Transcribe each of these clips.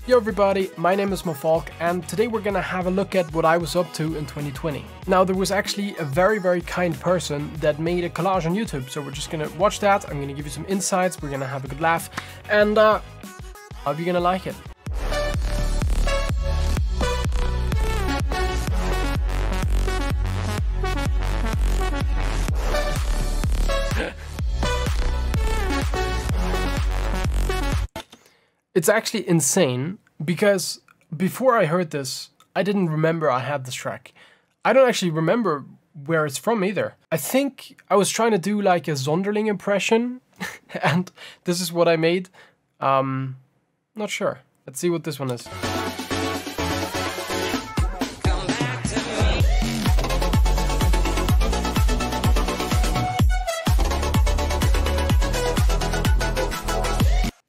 Yo everybody, my name is Mo Falk, and today we're gonna have a look at what I was up to in 2020. Now there was actually a very kind person that made a collage on YouTube, so we're just gonna watch that. I'm gonna give you some insights, we're gonna have a good laugh, and I hope you're gonna like it. It's actually insane, because before I heard this, I didn't remember I had this track. I don't actually remember where it's from either. I think I was trying to do like a Zonderling impression, and this is what I made. Not sure. Let's see what this one is.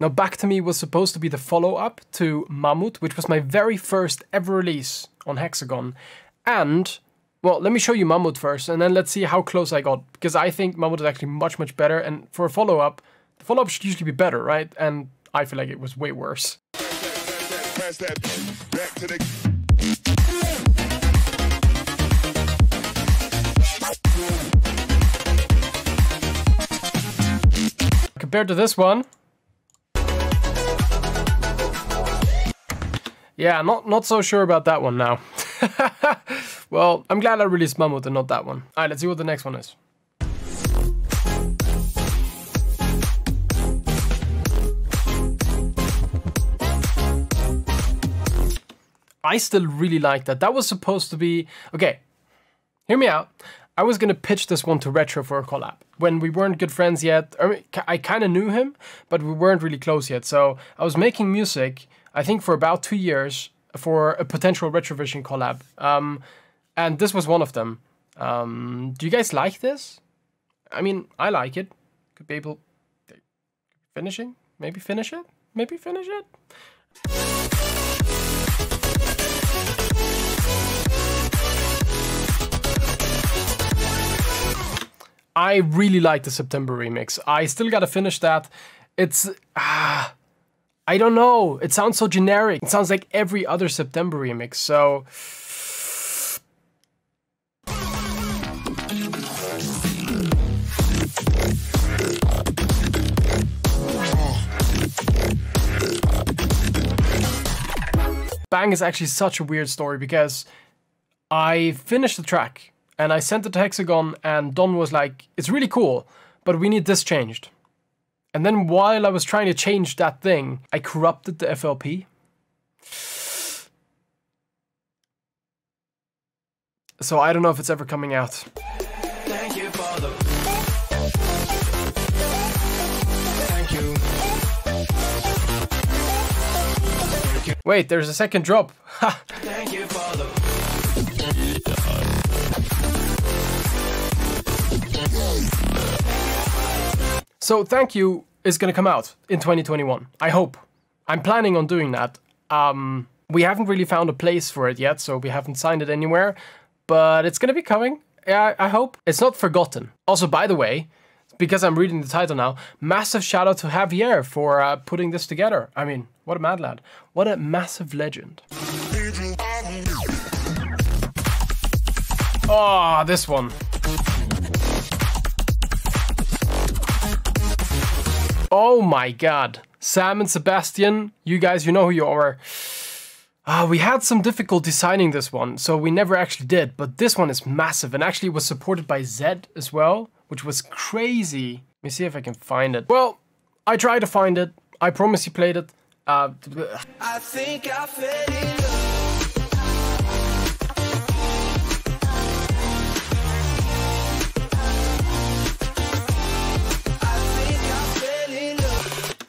Now, Back to Me was supposed to be the follow-up to Mammut, which was my very first ever release on Hexagon. And, well, let me show you Mammut first, and then let's see how close I got. Because I think Mammut is actually much better, and for a follow-up, the follow-up should usually be better, right? And I feel like it was way worse. Compared to this one, yeah, not so sure about that one now. Well, I'm glad I released Mammut and not that one. Alright, let's see what the next one is. I still really like that. That was supposed to be... Okay, hear me out. I was gonna pitch this one to Retro for a collab. When we weren't good friends yet. I kind of knew him, but we weren't really close yet. So I was making music, I think for about 2 years, for a potential Retrovision collab. And this was one of them. Do you guys like this? I mean, I like it. Could be able... Finishing? Maybe finish it? Maybe finish it? I really like the September remix. I still gotta finish that. It's... I don't know, it sounds so generic. It sounds like every other September remix, so... Bang is actually such a weird story, because I finished the track and I sent it to Hexagon, and Don was like, it's really cool, but we need this changed. And then while I was trying to change that thing, I corrupted the FLP. So I don't know if it's ever coming out. Thank you for the... Thank you. Thank you. Wait, there's a second drop. Thank you for the... So Thank You is gonna come out in 2021, I hope. I'm planning on doing that. We haven't really found a place for it yet, so we haven't signed it anywhere, but it's gonna be coming, yeah, I hope. It's not forgotten. Also, by the way, because I'm reading the title now, massive shout out to Javier for putting this together. I mean, what a mad lad. What a massive legend. Oh, this one. Oh my god. Sam and Sebastian, you guys, you know who you are. We had some difficulty signing this one, so we never actually did, but this one is massive, and actually was supported by Zed as well, which was crazy. Let me see if I can find it. Well, I tried to find it. I promise you played it. I think I fell in love.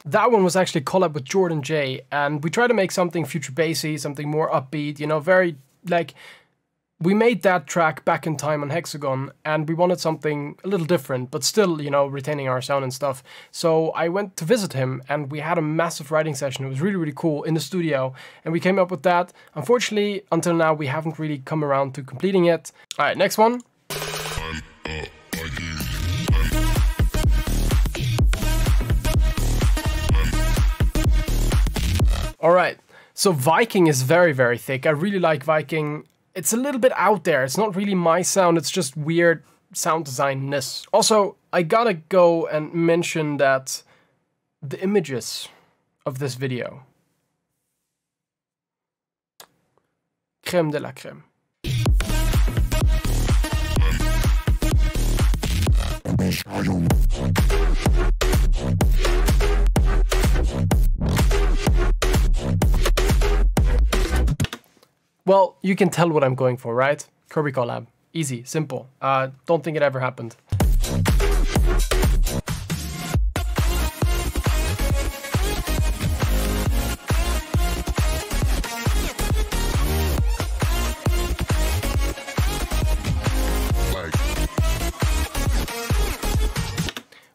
That one was actually a collab with Jordan J, and we tried to make something future bassy, something more upbeat, you know, very, like, we made that track back in time on Hexagon, and we wanted something a little different, but still, you know, retaining our sound and stuff. So I went to visit him, and we had a massive writing session. It was really cool in the studio, and we came up with that. Unfortunately, until now, we haven't really come around to completing it. All right, next one. All right, So Viking is very, very thick. I really like Viking. It's a little bit out there. It's not really my sound. It's just weird sound design-ness. Also, I gotta go and mention that the images of this video. Creme de la creme. Well, you can tell what I'm going for, right? Kirby collab. Easy, simple. Don't think it ever happened.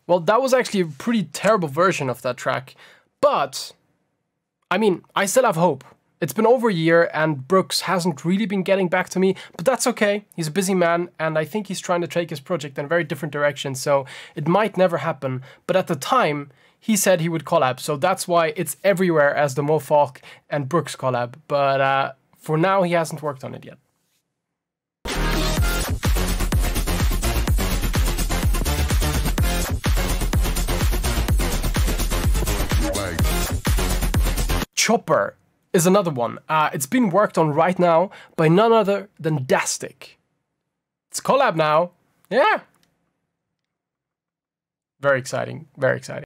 Well, that was actually a pretty terrible version of that track, but I mean, I still have hope. It's been over a year and Brooks hasn't really been getting back to me, but that's okay. He's a busy man and I think he's trying to take his project in a very different direction, so it might never happen. But at the time, he said he would collab, so that's why it's everywhere as the Mo Falk and Brooks collab. But for now, he hasn't worked on it yet. Chopper is another one. It's being worked on right now by none other than Dastic. It's collab now. Yeah. Very exciting. Very exciting.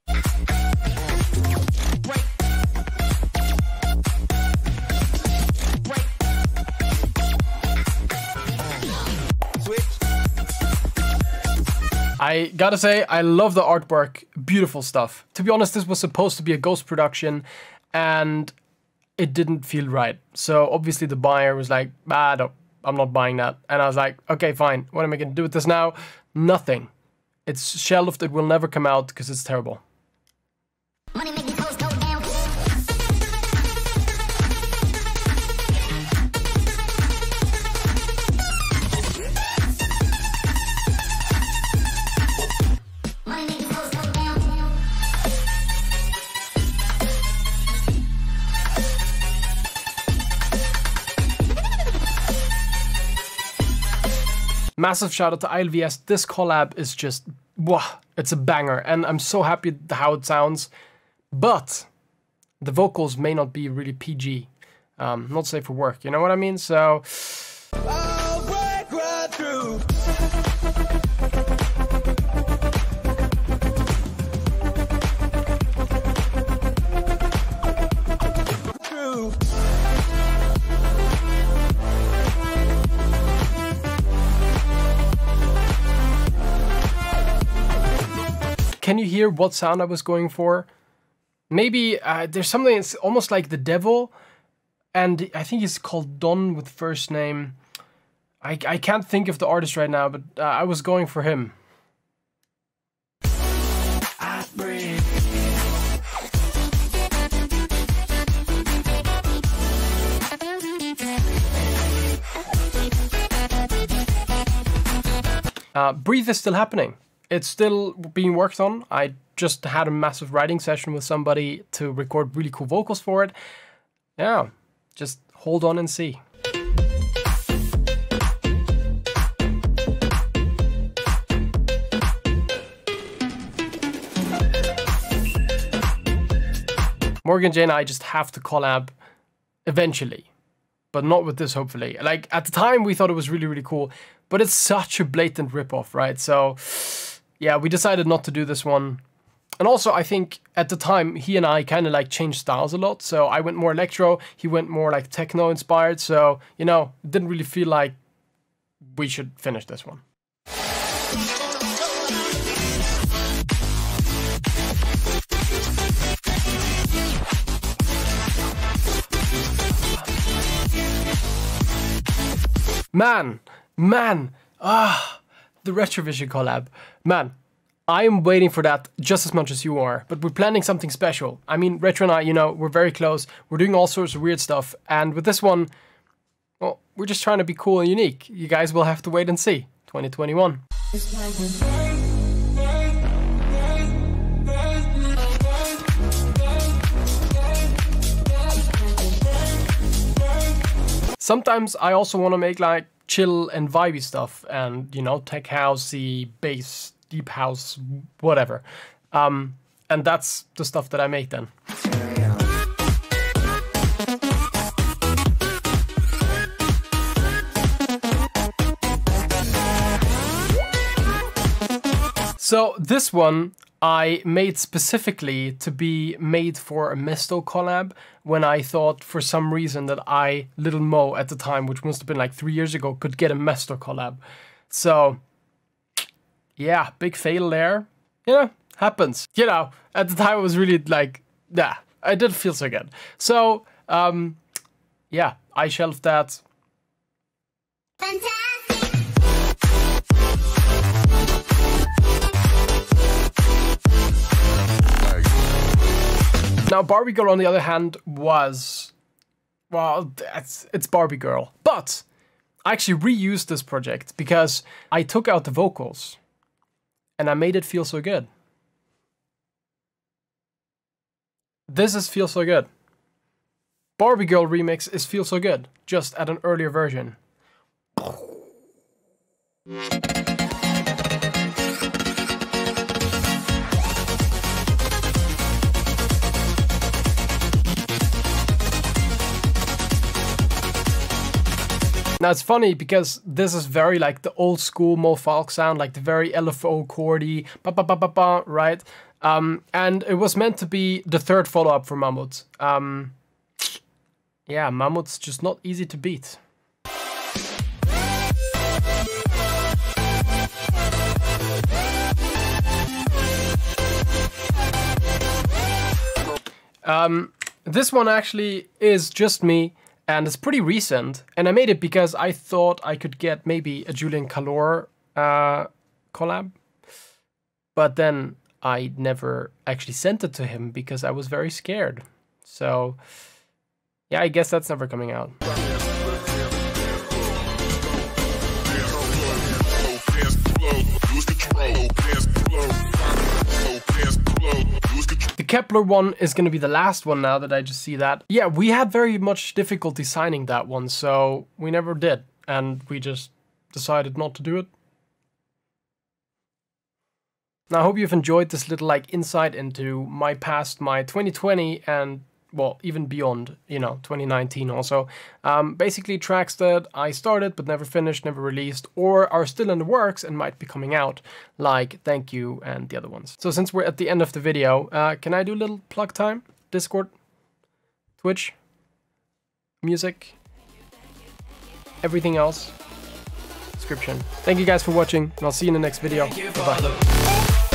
I gotta say, I love the artwork. Beautiful stuff. To be honest, this was supposed to be a ghost production and it didn't feel right. So obviously the buyer was like, no, I'm not buying that. And I was like, okay, fine. What am I gonna do with this now? Nothing. It's shelved. It will never come out because it's terrible. Money make the post go down. Massive shout out to Illvs. This collab is just, wow, it's a banger. And I'm so happy how it sounds. But the vocals may not be really PG. Not safe for work, you know what I mean? So... I'll break right through. Can you hear what sound I was going for? Maybe there's something that's almost like the devil, and I think he's called Don with first name. I can't think of the artist right now, but I was going for him. I breathe. Breathe is still happening. It's still being worked on. I just had a massive writing session with somebody to record really cool vocals for it. Yeah, just hold on and see. Morgan J and I just have to collab eventually, but not with this, hopefully. Like, at the time, we thought it was really, really cool, but it's such a blatant ripoff, right? So... yeah, we decided not to do this one. And also, I think at the time, he and I kind of like changed styles a lot. So I went more electro, he went more like techno inspired. So, you know, it didn't really feel like we should finish this one. Man, the Retrovision collab. Man, I am waiting for that just as much as you are, but we're planning something special. I mean, Retro and I, you know, we're very close. We're doing all sorts of weird stuff. And with this one, well, we're just trying to be cool and unique. You guys will have to wait and see. 2021. sometimes I also want to make like chill and vibey stuff and, you know, tech housey, bass, deep house, whatever. And that's the stuff that I make then. So this one I made specifically to be made for a Mesto collab when I thought for some reason that I, Little Mo at the time, which must have been like 3 years ago, could get a Mesto collab. So yeah, big fail there. Yeah, happens. You know, at the time it was really like, yeah, I didn't feel so good. So yeah, I shelved that. Now, Barbie Girl, on the other hand, was, well, it's Barbie Girl. But I actually reused this project because I took out the vocals and I made it feel so good. This is Feel So Good. Barbie Girl remix is Feel So Good, just at an earlier version. Now it's funny because this is very like the old school Mo Falk sound, like the very LFO chordy, ba ba ba ba ba, right? And it was meant to be the third follow-up for Mammut. Yeah, Mammut's just not easy to beat. This one actually is just me. And it's pretty recent, and I made it because I thought I could get maybe a Julian Calor collab, but then I never actually sent it to him because I was very scared. So yeah, I guess that's never coming out. The Kepler one is going to be the last one now that I just see that. Yeah, we had very much difficulty signing that one, so we never did. And we just decided not to do it. Now, I hope you've enjoyed this little like insight into my past, my 2020 and, well, even beyond, you know, 2019 also. Basically tracks that I started but never finished, never released, or are still in the works and might be coming out, like Thank You and the other ones. So since we're at the end of the video, can I do a little plug time? Discord, Twitch, music, everything else, description. Thank you guys for watching, and I'll see you in the next video. Bye-bye.